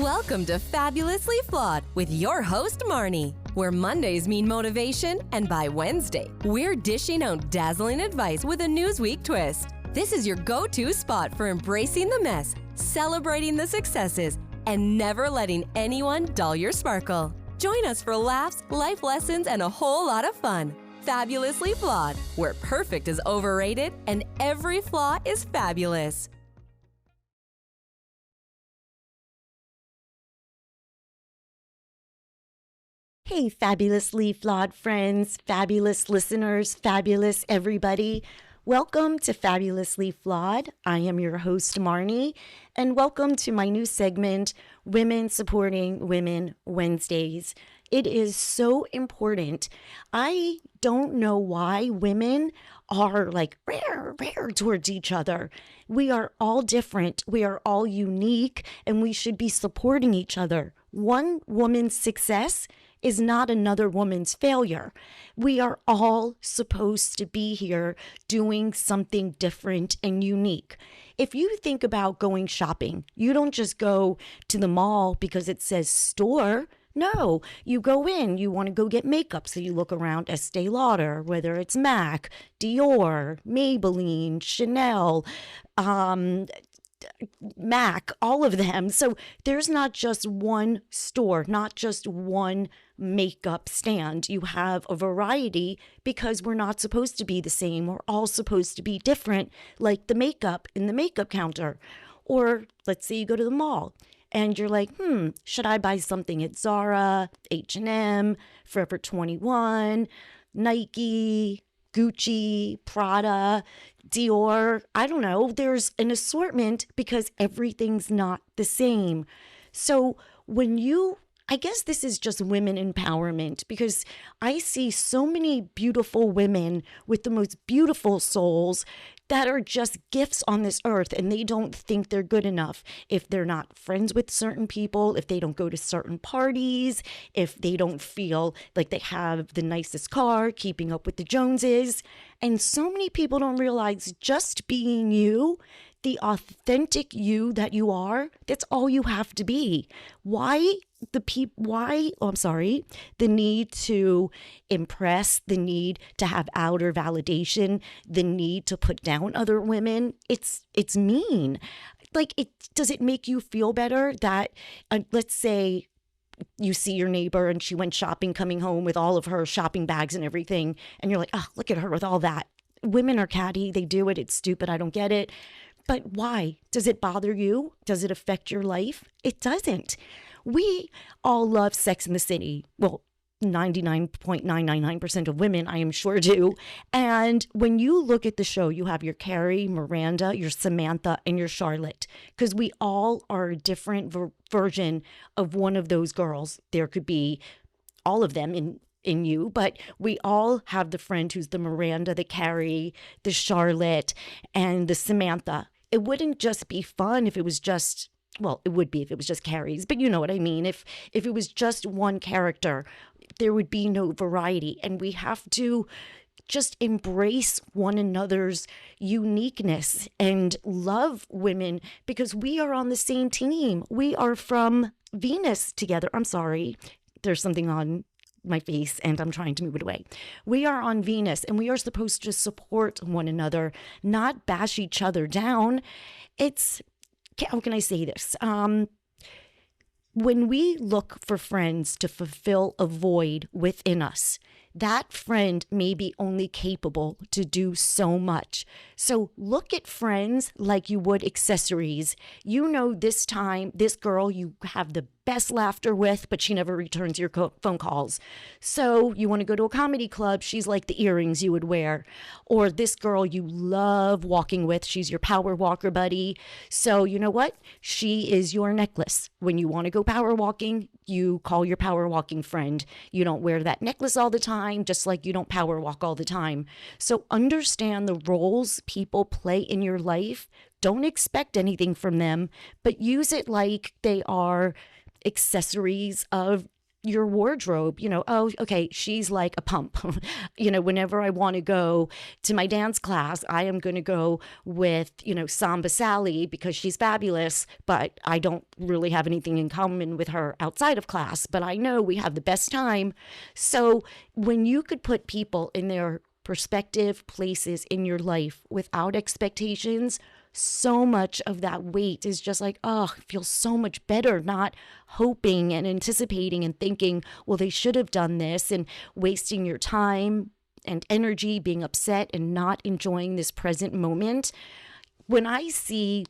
Welcome to Fabulously Flawed with your host, Marni, where Mondays mean motivation, and by Wednesday, we're dishing out dazzling advice with a Newsweek twist. This is your go-to spot for embracing the mess, celebrating the successes, and never letting anyone dull your sparkle. Join us for laughs, life lessons, and a whole lot of fun. Fabulously Flawed, where perfect is overrated and every flaw is fabulous. Hey, fabulously flawed friends, fabulous listeners, fabulous everybody. Welcome to Fabulously Flawed. I am your host, Marni, and welcome to my new segment, Women Supporting Women Wednesdays. It is so important. I don't know why women are like rare towards each other. We are all different. We are all unique, and we should be supporting each other. One woman's success is not another woman's failure. We are all supposed to be here doing something different and unique. If you think about going shopping, you don't just go to the mall because it says store. No, you go in, you want to go get makeup, so you look around Estee Lauder, whether it's MAC, Dior, Maybelline, Chanel, MAC, all of them. So there's not just one store, not just one makeup stand. You have a variety because we're not supposed to be the same. We're all supposed to be different, like the makeup in the makeup counter. Or let's say you go to the mall and you're like, should I buy something at Zara, H&M, Forever 21, Nike, Gucci, Prada, Dior? I don't know. There's an assortment because everything's not the same. So I guess this is just women empowerment, because I see so many beautiful women with the most beautiful souls that are just gifts on this earth, and they don't think they're good enough if they're not friends with certain people, if they don't go to certain parties, if they don't feel like they have the nicest car, keeping up with the Joneses. And so many people don't realize just being you, the authentic you that you are, that's all you have to be. The need to impress, the need to have outer validation, the need to put down other women, it's mean. Does it make you feel better that, let's say, you see your neighbor and she went shopping, coming home with all of her shopping bags and everything, and you're like, oh, look at her with all that. Women are catty, they do it, it's stupid, I don't get it. But why? Does it bother you? Does it affect your life? It doesn't. We all love Sex and the City. Well, 99.999% of women, I am sure, do. And when you look at the show, you have your Carrie, Miranda, your Samantha, and your Charlotte, because we all are a different version of one of those girls. There could be all of them in you, but we all have the friend who's the Miranda, the Carrie, the Charlotte, and the Samantha. It wouldn't just be fun if it was just, well, it would be if it was just Carrie's, but you know what I mean. If it was just one character, there would be no variety. And we have to just embrace one another's uniqueness and love women, because we are on the same team. We are from Venus together. I'm sorry, there's something on my face and I'm trying to move it away. We are on Venus, and we are supposed to support one another, not bash each other down. How can I say this? When we look for friends to fulfill a void within us, that friend may be only capable to do so much. So look at friends like you would accessories. You know, this time, this girl you have the best laughter with, but she never returns your phone calls. So you want to go to a comedy club, she's like the earrings you would wear. Or this girl you love walking with, she's your power walker buddy. So you know what? She is your necklace. When you want to go power walking, you call your power walking friend. You don't wear that necklace all the time, just like you don't power walk all the time. So understand the roles people play in your life. Don't expect anything from them, but use it like they are accessories of your wardrobe, oh, okay, she's like a pump. Whenever I want to go to my dance class, I am going to go with, Samba Sally because she's fabulous, but I don't really have anything in common with her outside of class, but I know we have the best time. So when you could put people in their perspective places in your life without expectations, so much of that weight is just like, oh, it feels so much better, not hoping and anticipating and thinking, well, they should have done this, and wasting your time and energy being upset and not enjoying this present moment. When I see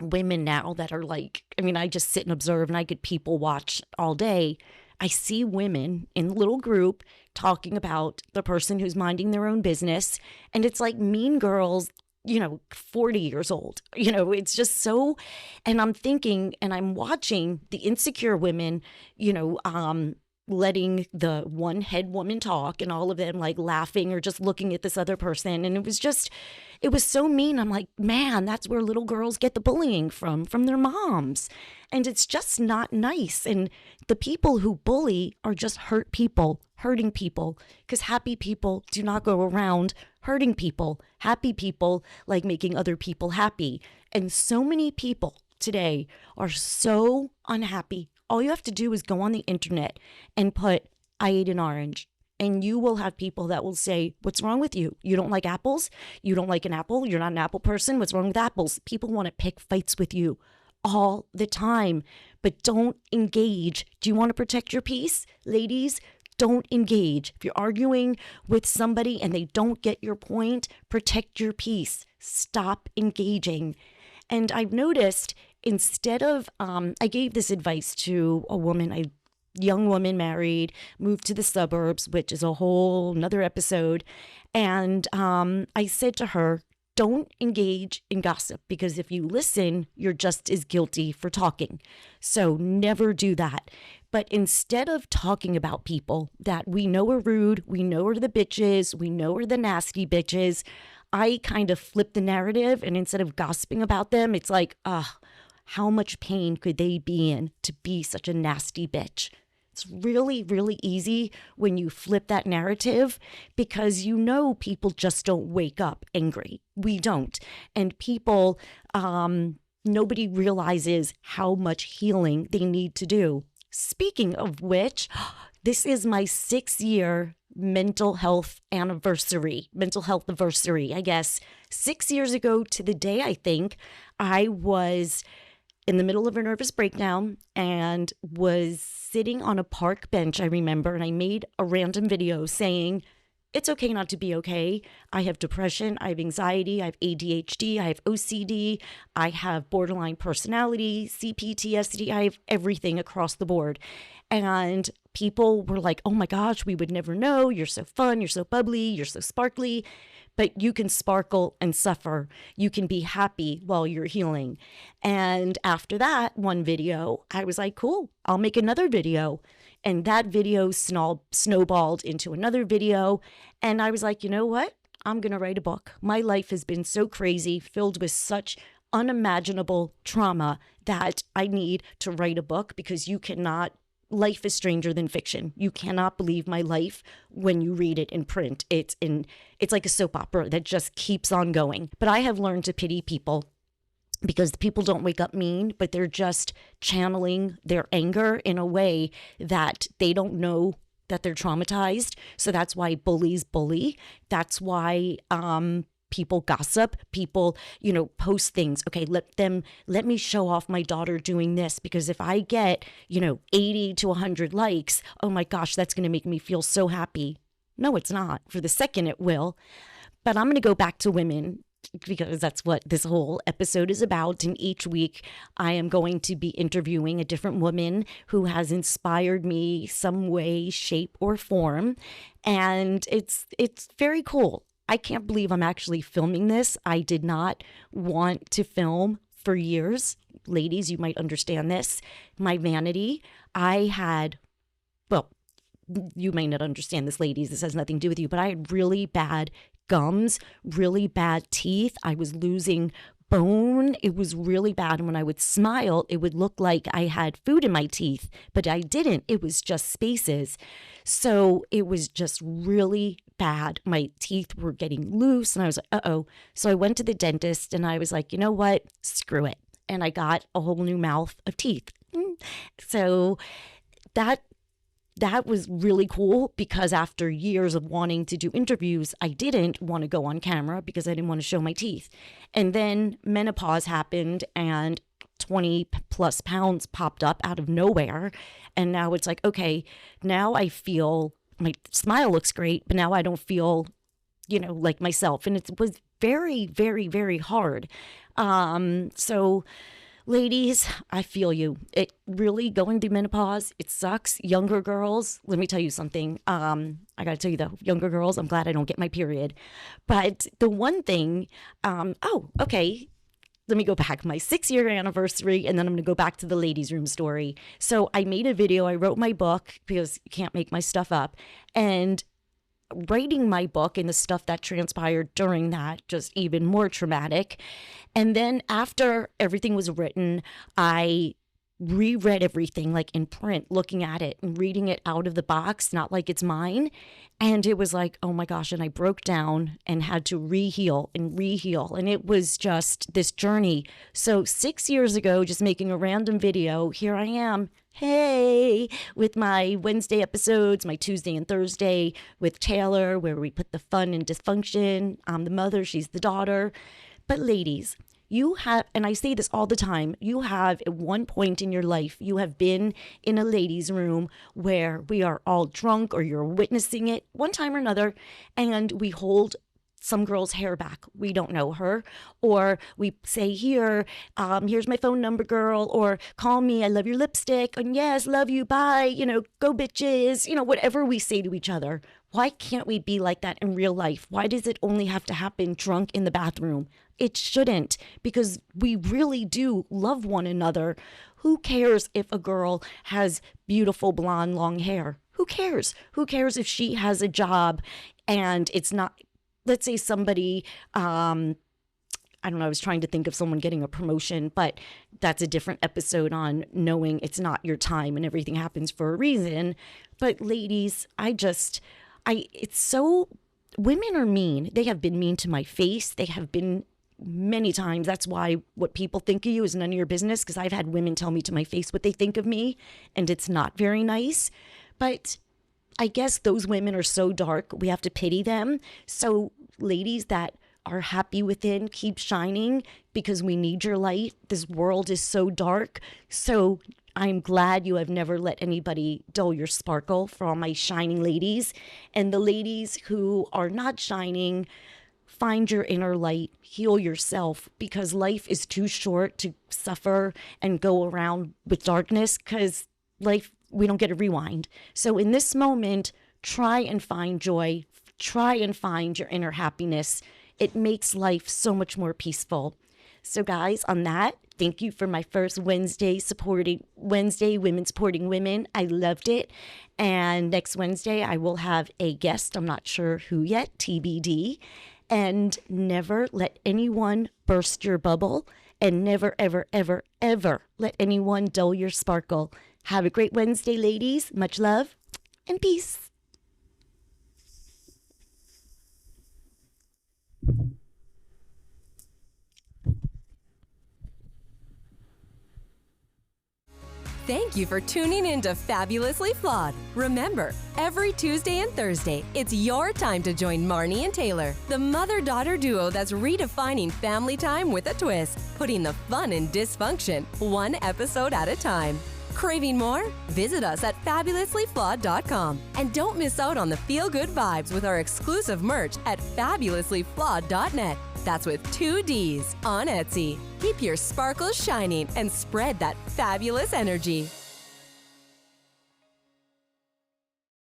women now that are like, I just sit and observe and I could people watch all day. I see women in a little group talking about the person who's minding their own business. And it's like Mean Girls, 40 years old. It's just so, and I'm thinking and I'm watching the insecure women, letting the one head woman talk and all of them like laughing or just looking at this other person. And it was so mean. I'm like, man, that's where little girls get the bullying from their moms. And it's just not nice. And the people who bully are just hurting people, because happy people do not go around hurting people. Happy people like making other people happy. And so many people today are so unhappy. All you have to do is go on the internet and put, I ate an orange. And you will have people that will say, what's wrong with you? You don't like apples? You don't like an apple? You're not an apple person? What's wrong with apples? People want to pick fights with you all the time, but don't engage. Do you want to protect your peace? Ladies, don't engage. If you're arguing with somebody and they don't get your point, protect your peace. Stop engaging. And I've noticed instead of, I gave this advice to a young woman married, moved to the suburbs, which is a whole nother episode. And I said to her, don't engage in gossip, because if you listen, you're just as guilty for talking. So never do that. But instead of talking about people that we know are rude, we know are the bitches, we know are the nasty bitches, I kind of flip the narrative. And instead of gossiping about them, it's like, how much pain could they be in to be such a nasty bitch? It's really, really easy when you flip that narrative, because people just don't wake up angry. We don't. And people, nobody realizes how much healing they need to do. Speaking of which, this is my 6-year mental health anniversary, I guess. 6 years ago to the day, I think, I was in the middle of a nervous breakdown and was sitting on a park bench, I remember, and I made a random video saying, it's okay not to be okay. I have depression, I have anxiety, I have ADHD, I have OCD, I have borderline personality, CPTSD, I have everything across the board. And people were like, oh my gosh, we would never know. You're so fun, you're so bubbly, you're so sparkly. But you can sparkle and suffer. You can be happy while you're healing. And after that one video, I was like, cool, I'll make another video. And that video snowballed into another video. And I was like, you know what? I'm going to write a book. My life has been so crazy, filled with such unimaginable trauma, that I need to write a book, because life is stranger than fiction. You cannot believe my life when you read it in print. It's like a soap opera that just keeps on going. But I have learned to pity people, because the people don't wake up mean, but they're just channeling their anger in a way that they don't know that they're traumatized. So that's why bullies bully. That's why people gossip, people, post things. Okay, let me show off my daughter doing this, because if I get, 80 to 100 likes, oh my gosh, that's going to make me feel so happy. No, it's not. For the second, it will. But I'm going to go back to women, because that's what this whole episode is about. And each week I am going to be interviewing a different woman who has inspired me some way, shape, or form. And it's very cool. I can't believe I'm actually filming this. I did not want to film for years. Ladies, you might understand this. My vanity. You may not understand this, ladies. This has nothing to do with you, but I had really bad gums, really bad teeth. I was losing bone. It was really bad. And when I would smile, it would look like I had food in my teeth, but I didn't. It was just spaces. So it was just really bad. My teeth were getting loose and I was like, uh-oh. So I went to the dentist and I was like, you know what? Screw it. And I got a whole new mouth of teeth. So that was really cool, because after years of wanting to do interviews, I didn't want to go on camera because I didn't want to show my teeth. And then menopause happened and 20 plus pounds popped up out of nowhere. And now it's like, okay, now I feel my smile looks great, but now I don't feel, like myself. And it was very, very, very hard. So ladies, I feel you. It really, going through menopause, it sucks. Younger girls, let me tell you something. I got to tell you though, younger girls, I'm glad I don't get my period. But the one thing, okay. Let me go back, my 6-year anniversary, and then I'm going to go back to the ladies' room story. So I made a video. I wrote my book, because you can't make my stuff up. And writing my book and the stuff that transpired during that, just even more traumatic. And then after everything was written, I reread everything like in print, looking at it and reading it out of the box, not like it's mine. And it was like, oh my gosh. And I broke down and had to reheal. And it was just this journey. So 6 years ago, just making a random video, here I am. Hey, with my Wednesday episodes, my Tuesday and Thursday with Taylor, where we put the fun and dysfunction. I'm the mother, she's the daughter. But ladies, you have, and I say this all the time, you have at one point in your life, you have been in a ladies' room where we are all drunk, or you're witnessing it one time or another, and we hold some girl's hair back. We don't know her. Or we say, here's my phone number, girl, or call me, I love your lipstick, and yes, love you, bye, go bitches, whatever we say to each other. Why can't we be like that in real life? Why does it only have to happen drunk in the bathroom? It shouldn't, because we really do love one another. Who cares if a girl has beautiful blonde long hair? Who cares? Who cares if she has a job and it's not, let's say somebody, I don't know, I was trying to think of someone getting a promotion, but that's a different episode on knowing it's not your time and everything happens for a reason. But ladies, it's so, women are mean. They have been mean to my face. They have been many times. That's why what people think of you is none of your business, because I've had women tell me to my face what they think of me, and it's not very nice. But I guess those women are so dark, we have to pity them. So ladies that are happy within, keep shining, because we need your light. This world is so dark. So I'm glad you have never let anybody dull your sparkle, for all my shining ladies. And the ladies who are not shining, find your inner light, heal yourself, because life is too short to suffer and go around with darkness, because life, we don't get a rewind. So in this moment, try and find joy, try and find your inner happiness. It makes life so much more peaceful. So guys, on that, thank you for my first Wednesday Women Supporting Women. I loved it. And next Wednesday, I will have a guest. I'm not sure who yet, TBD. And never let anyone burst your bubble, and never, ever, ever, ever let anyone dull your sparkle. Have a great Wednesday, ladies. Much love and peace. Thank you for tuning in to Fabulously Flawed. Remember, every Tuesday and Thursday, it's your time to join Marni and Taylor, the mother-daughter duo that's redefining family time with a twist, putting the fun in dysfunction, one episode at a time. Craving more? Visit us at fabulouslyflawed.com. And don't miss out on the feel-good vibes with our exclusive merch at fabulouslyflawed.net. That's with 2 Ds on Etsy. Keep your sparkles shining and spread that fabulous energy.